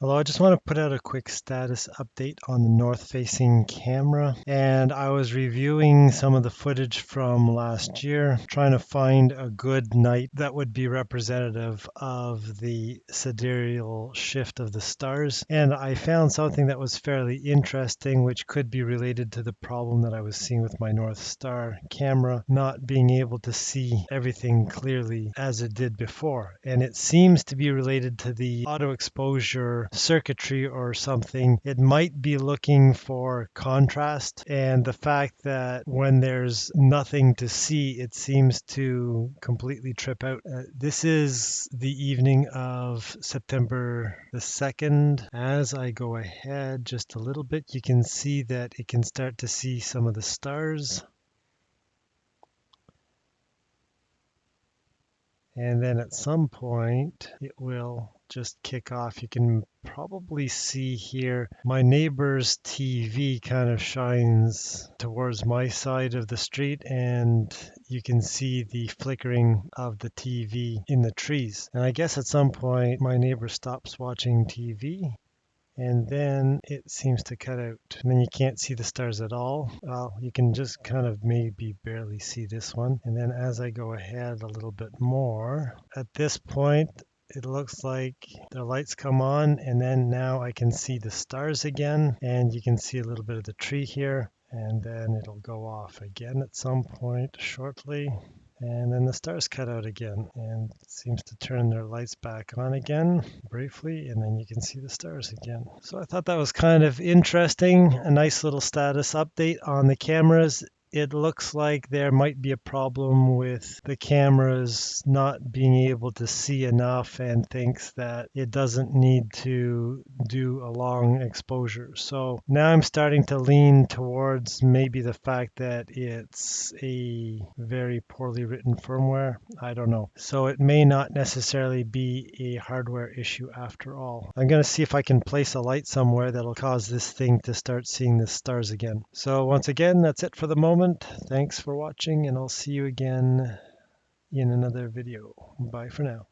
Hello, I just want to put out a quick status update on the north-facing camera. And I was reviewing some of the footage from last year, trying to find a good night that would be representative of the sidereal shift of the stars. And I found something that was fairly interesting, which could be related to the problem that I was seeing with my North Star camera, not being able to see everything clearly as it did before. And it seems to be related to the auto exposure circuitry or something. It might be looking for contrast, and the fact that when there's nothing to see, it seems to completely trip out. This is the evening of September the 2nd. As I go ahead just a little bit, you can see that it can start to see some of the stars. And then at some point, it will just kick off. You can probably see here my neighbor's TV kind of shines towards my side of the street, and you can see the flickering of the TV in the trees. And I guess at some point my neighbor stops watching TV, and then it seems to cut out, and then you can't see the stars at all. Well, you can just kind of maybe barely see this one. And then as I go ahead a little bit more, at this point it looks like the lights come on, and then now I can see the stars again, and you can see a little bit of the tree here, and then it'll go off again at some point shortly. And then the stars cut out again, and it seems to turn their lights back on again briefly, and then you can see the stars again. So I thought that was kind of interesting, a nice little status update on the cameras. It looks like there might be a problem with the cameras not being able to see enough, and thinks that it doesn't need to do a long exposure. So now I'm starting to lean towards maybe the fact that it's a very poorly written firmware. I don't know. So it may not necessarily be a hardware issue after all. I'm going to see if I can place a light somewhere that'll cause this thing to start seeing the stars again. So once again, that's it for the moment. Thanks for watching, and I'll see you again in another video. Bye for now.